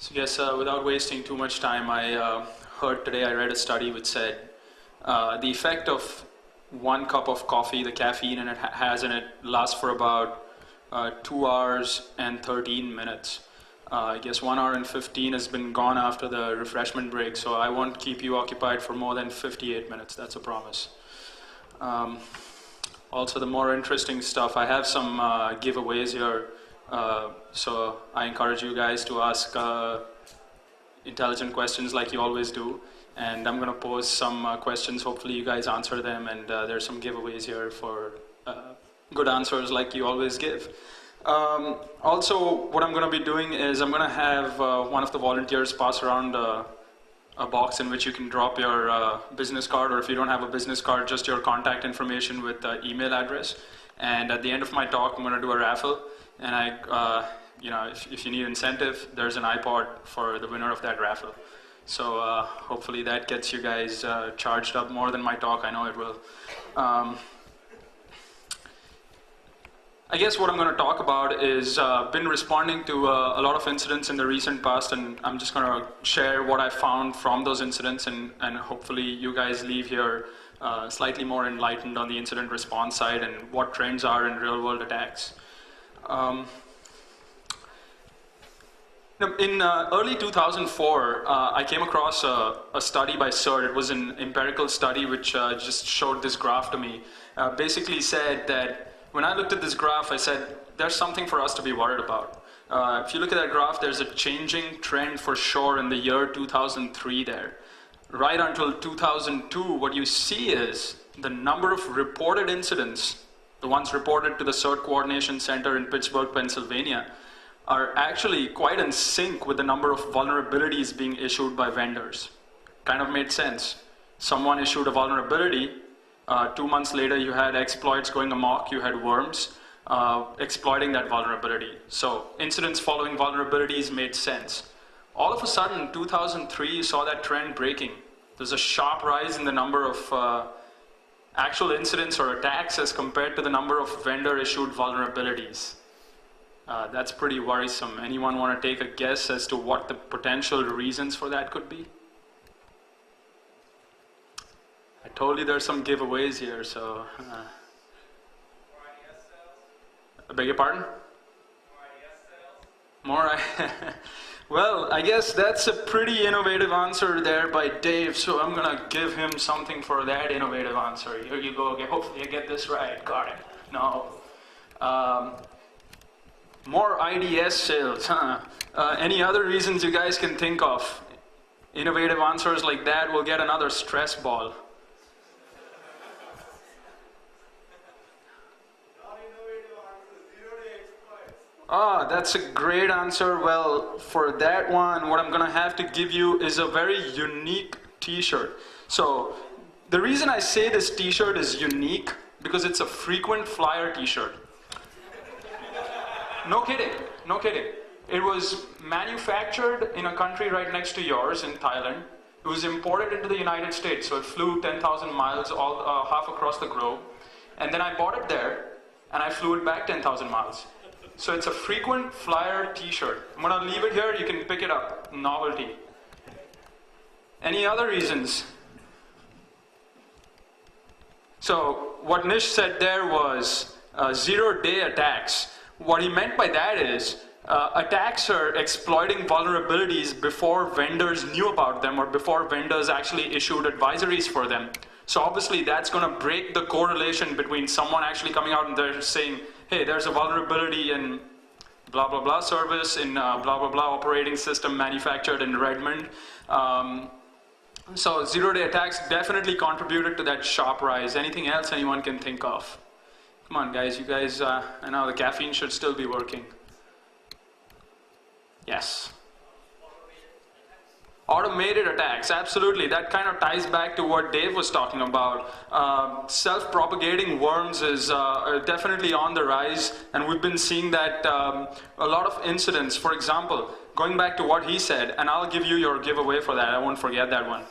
So yes, without wasting too much time, I read a study which said the effect of 1 cup of coffee, the caffeine it has in it, lasts for about 2 hours and 13 minutes. I guess 1 hour and 15 has been gone after the refreshment break, so I won't keep you occupied for more than 58 minutes, that's a promise. Also, the more interesting stuff, I have some giveaways here, so I encourage you guys to ask intelligent questions like you always do, and I'm going to pose some questions, hopefully you guys answer them, and there's some giveaways here for good answers like you always give. Also, what I'm going to be doing is I'm going to have one of the volunteers pass around a box in which you can drop your business card, or if you don't have a business card, just your contact information with email address. And at the end of my talk, I'm going to do a raffle, and if you need incentive, there's an iPod for the winner of that raffle. So hopefully that gets you guys charged up more than my talk. I know it will. I guess what I'm going to talk about is been responding to a lot of incidents in the recent past, and I'm just going to share what I found from those incidents, and hopefully you guys leave here slightly more enlightened on the incident response side and what trends are in real-world attacks. In early 2004, I came across a study by CERT. It was an empirical study which just showed this graph to me. Basically said that when I looked at this graph, I said, there's something for us to be worried about. If you look at that graph, there's a changing trend for sure in the year 2003 there. Right until 2002, what you see is the number of reported incidents, the ones reported to the CERT Coordination Center in Pittsburgh, Pennsylvania, are actually quite in sync with the number of vulnerabilities being issued by vendors. Kind of made sense. Someone issued a vulnerability. 2 months later, you had exploits going amok. You had worms exploiting that vulnerability. So incidents following vulnerabilities made sense. All of a sudden, in 2003, you saw that trend breaking. There's a sharp rise in the number of actual incidents or attacks as compared to the number of vendor-issued vulnerabilities. That's pretty worrisome. Anyone want to take a guess as to what the potential reasons for that could be? I told you there's some giveaways here, so... I beg your pardon? More Well, I guess that's a pretty innovative answer there by Dave, so I'm going to give him something for that innovative answer. Here you go. Okay, hopefully I get this right. Got it. No. More IDS sales, huh? Any other reasons you guys can think of? Innovative answers like that will get another stress ball. Ah, that's a great answer. Well, for that one, what I'm going to have to give you is a very unique t-shirt. So, the reason I say this t-shirt is unique, because it's a frequent flyer t-shirt. No kidding, no kidding. It was manufactured in a country right next to yours, in Thailand. It was imported into the United States, so it flew 10,000 miles, half across the globe. And then I bought it there, and I flew it back 10,000 miles. So it's a frequent flyer t-shirt. I'm going to leave it here, you can pick it up. Novelty. Any other reasons? So what Nish said there was 0-day attacks. What he meant by that is attacks are exploiting vulnerabilities before vendors knew about them or before vendors actually issued advisories for them. So obviously that's going to break the correlation between someone actually coming out and they're saying, hey, there's a vulnerability in blah, blah, blah service, in blah, blah, blah operating system manufactured in Redmond. So 0-day attacks definitely contributed to that sharp rise. Anything else anyone can think of? Come on, guys. You guys, I know the caffeine should still be working. Yes. Automated attacks, absolutely. That kind of ties back to what Dave was talking about. Self-propagating worms is definitely on the rise, and we've been seeing that a lot of incidents. For example, going back to what he said, and I'll give you your giveaway for that. I won't forget that one.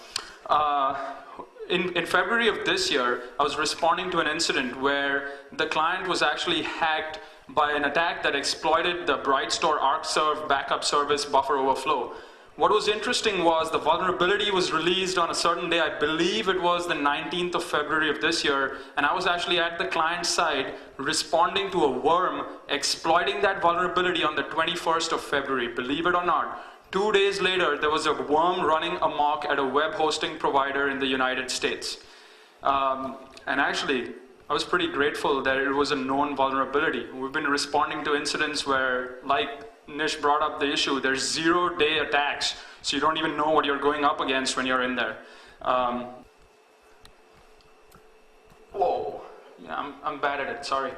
In February of this year, I was responding to an incident where the client was actually hacked by an attack that exploited the BrightStore ArcServe backup service buffer overflow. What was interesting was the vulnerability was released on a certain day. I believe it was the 19th of February of this year, and I was actually at the client side responding to a worm exploiting that vulnerability on the 21st of February. Believe it or not, 2 days later, there was a worm running amok at a web hosting provider in the United States. And actually, I was pretty grateful that it was a known vulnerability. We've been responding to incidents where, like Nish brought up the issue, there's 0-day attacks, so you don't even know what you're going up against when you're in there. Whoa, yeah, I'm bad at it, sorry.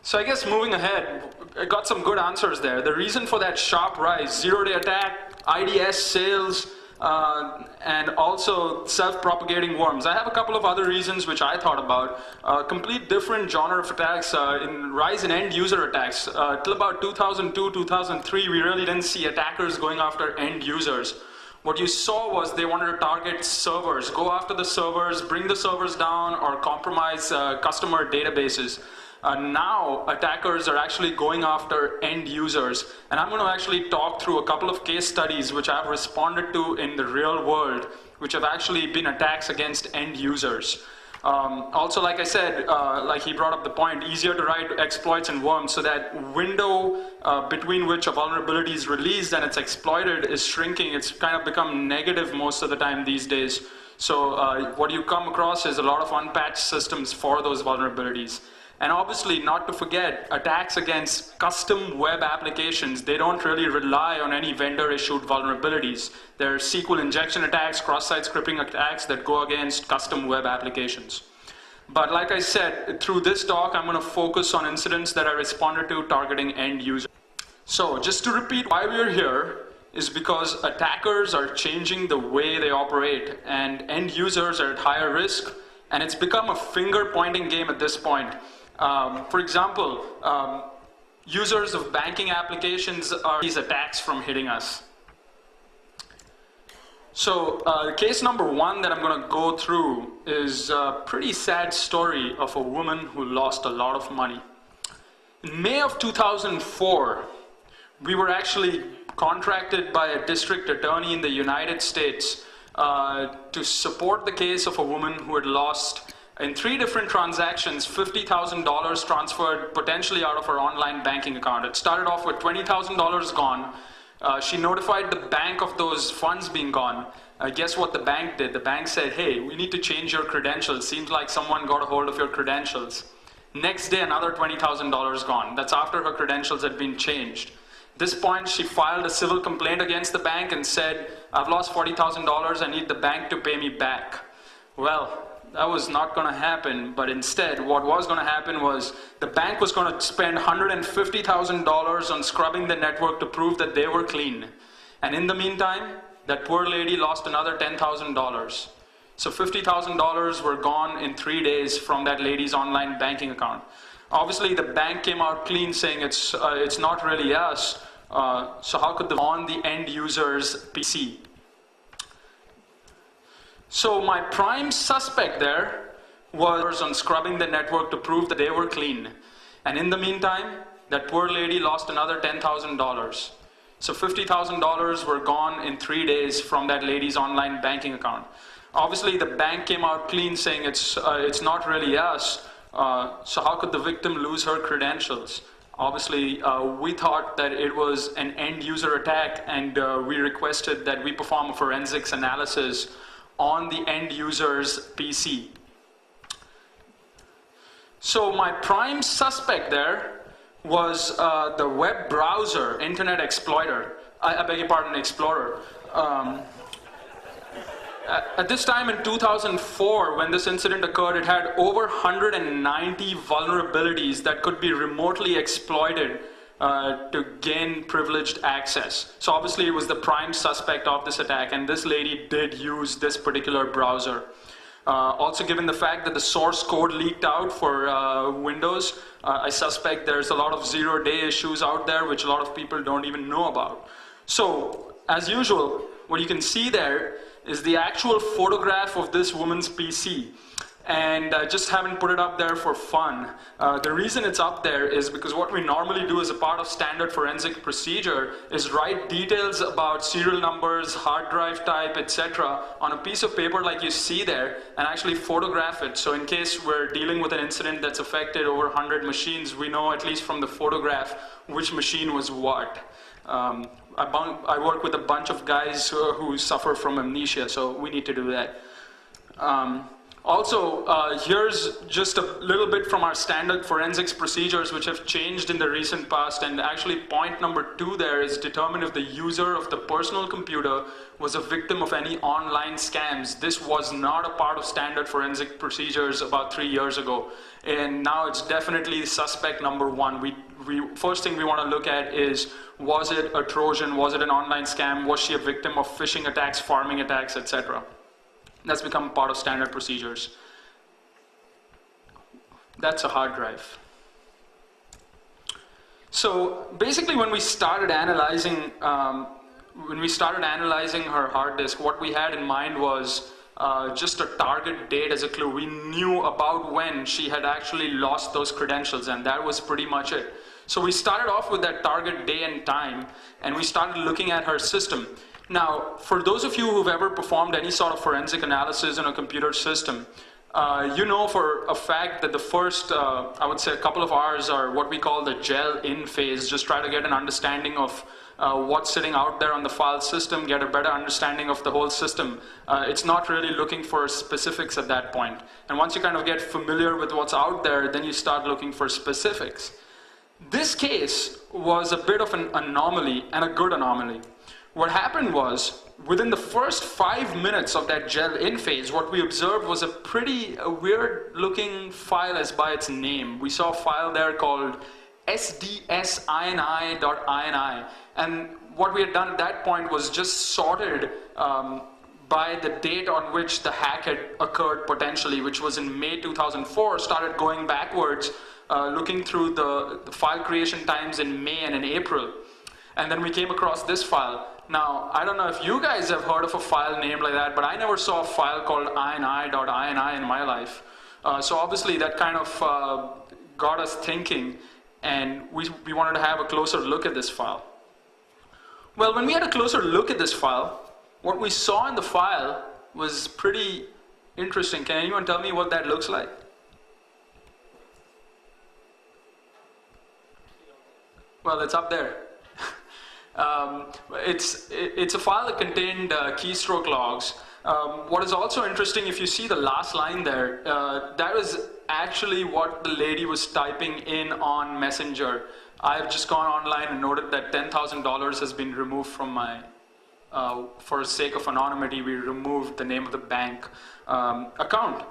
So I guess moving ahead, I got some good answers there. The reason for that sharp rise, 0-day attack, IDS sales, and also self-propagating worms. I have a couple of other reasons which I thought about. Complete different genre of attacks, rise in end-user attacks. Till about 2002, 2003, we really didn't see attackers going after end users. What you saw was they wanted to target servers, go after the servers, bring the servers down, or compromise customer databases. Now attackers are actually going after end users, and I'm going to actually talk through a couple of case studies which I've responded to in the real world, which have actually been attacks against end users. Also, like I said, like he brought up the point, easier to write exploits and worms, so that window between which a vulnerability is released and it's exploited is shrinking. It's kind of become negative most of the time these days. So what you come across is a lot of unpatched systems for those vulnerabilities. And obviously, not to forget, attacks against custom web applications, they don't really rely on any vendor-issued vulnerabilities. They're SQL injection attacks, cross-site scripting attacks that go against custom web applications. But like I said, through this talk, I'm going to focus on incidents that I responded to targeting end users. So just to repeat why we're here is because attackers are changing the way they operate, and end users are at higher risk, and it's become a finger-pointing game at this point. For example, users of banking applications are these attacks from hitting us. So case number one that I'm going to go through is a pretty sad story of a woman who lost a lot of money. In May of 2004, we were actually contracted by a district attorney in the United States to support the case of a woman who had lost, in 3 different transactions, $50,000 transferred potentially out of her online banking account. It started off with $20,000 gone. She notified the bank of those funds being gone. Guess what the bank did? The bank said, hey, we need to change your credentials. Seems like someone got a hold of your credentials. Next day, another $20,000 gone. That's after her credentials had been changed. At this point, she filed a civil complaint against the bank and said, I've lost $40,000. I need the bank to pay me back. Well, that was not going to happen, but instead what was going to happen was the bank was going to spend $150,000 on scrubbing the network to prove that they were clean. And in the meantime, that poor lady lost another $10,000. So $50,000 were gone in 3 days from that lady's online banking account. Obviously the bank came out clean saying it's not really us, so how could on the end user's PC? So my prime suspect there was on scrubbing the network to prove that they were clean. And in the meantime, that poor lady lost another $10,000. So $50,000 were gone in 3 days from that lady's online banking account. Obviously the bank came out clean saying it's not really us, so how could the victim lose her credentials? Obviously, we thought that it was an end user attack, and we requested that we perform a forensics analysis on the end user's PC. So my prime suspect there was the web browser, Internet Explorer. I beg your pardon, Explorer. At this time in 2004, when this incident occurred, it had over 190 vulnerabilities that could be remotely exploited to gain privileged access. So obviously it was the prime suspect of this attack, and this lady did use this particular browser. Also, given the fact that the source code leaked out for Windows, I suspect there's a lot of zero-day issues out there which a lot of people don't even know about. So, as usual, what you can see there is the actual photograph of this woman's PC. and I just haven't put it up there for fun. The reason it's up there is because what we normally do as a part of standard forensic procedure is write details about serial numbers, hard drive type, etc. on a piece of paper like you see there, and actually photograph it. So in case we're dealing with an incident that's affected over 100 machines, we know at least from the photograph which machine was what. I work with a bunch of guys who suffer from amnesia, so we need to do that. Also, here's just a little bit from our standard forensics procedures which have changed in the recent past, and actually point number 2 there is determine if the user of the personal computer was a victim of any online scams. This was not a part of standard forensic procedures about 3 years ago, and now it's definitely suspect number 1. First thing we want to look at is, was it a Trojan, was it an online scam, was she a victim of phishing attacks, farming attacks, etc. That's become part of standard procedures. That's a hard drive. So basically when we started analyzing her hard disk, what we had in mind was just a target date as a clue. We knew about when she had actually lost those credentials, and that was pretty much it. So we started off with that target day and time, and we started looking at her system. Now, for those of you who've ever performed any sort of forensic analysis in a computer system, you know for a fact that the first, I would say, a couple of hours are what we call the gel-in phase. Just try to get an understanding of what's sitting out there on the file system, get a better understanding of the whole system. It's not really looking for specifics at that point. And once you kind of get familiar with what's out there, then you start looking for specifics. This case was a bit of an anomaly, and a good anomaly. What happened was, within the first 5 minutes of that gel-in phase, what we observed was a pretty weird-looking file as by its name. We saw a file there called sdsini.ini, and what we had done at that point was just sorted by the date on which the hack had occurred potentially, which was in May 2004, started going backwards, looking through the file creation times in May and in April. And then we came across this file. Now, I don't know if you guys have heard of a file named like that, but I never saw a file called ini.ini in my life. So obviously that kind of got us thinking, and we wanted to have a closer look at this file. Well, when we had a closer look at this file, what we saw in the file was pretty interesting. Can anyone tell me what that looks like? Well, it's up there. It's a file that contained keystroke logs. What is also interesting, if you see the last line there, that was actually what the lady was typing in on Messenger. I've just gone online and noted that $10,000 has been removed from my, for sake of anonymity, we removed the name of the bank account.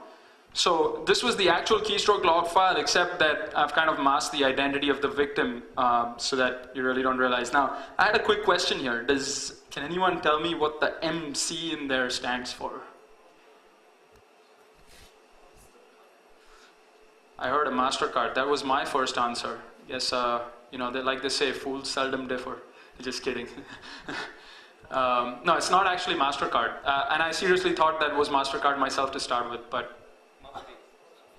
So this was the actual keystroke log file, except that I've kind of masked the identity of the victim so that you really don't realize. Now, I had a quick question here. Can anyone tell me what the MC in there stands for? I heard a MasterCard. That was my first answer. Yes, you know, they like to say, fools seldom differ. Just kidding. No, it's not actually MasterCard. And I seriously thought that was MasterCard myself to start with, but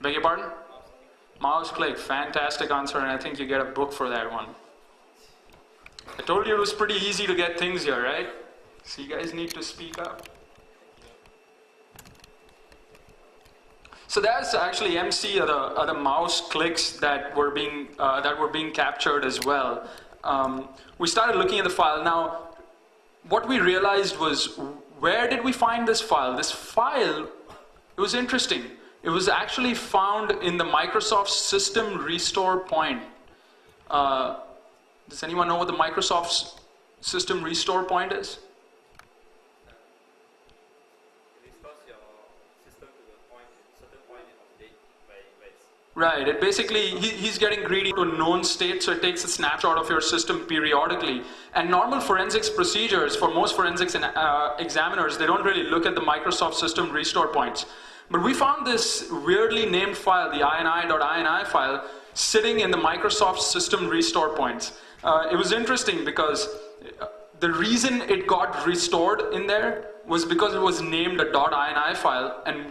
beg your pardon? Mouse click, fantastic answer, and I think you get a book for that one. I told you it was pretty easy to get things here, right? So you guys need to speak up. So that's actually MC, are the mouse clicks that were being captured as well. We started looking at the file. Now, what we realized was, where did we find this file? This file, it was interesting. It was actually found in the Microsoft System Restore Point. Does anyone know what the Microsoft System Restore Point is? Right, it basically, he's getting greedy to a known state, so it takes a snapshot of your system periodically. And normal forensics procedures, for most forensics examiners, they don't really look at the Microsoft System Restore Points. But we found this weirdly named file, the ini.ini file, sitting in the Microsoft System Restore Points. It was interesting because the reason it got restored in there was because it was named a .ini file, and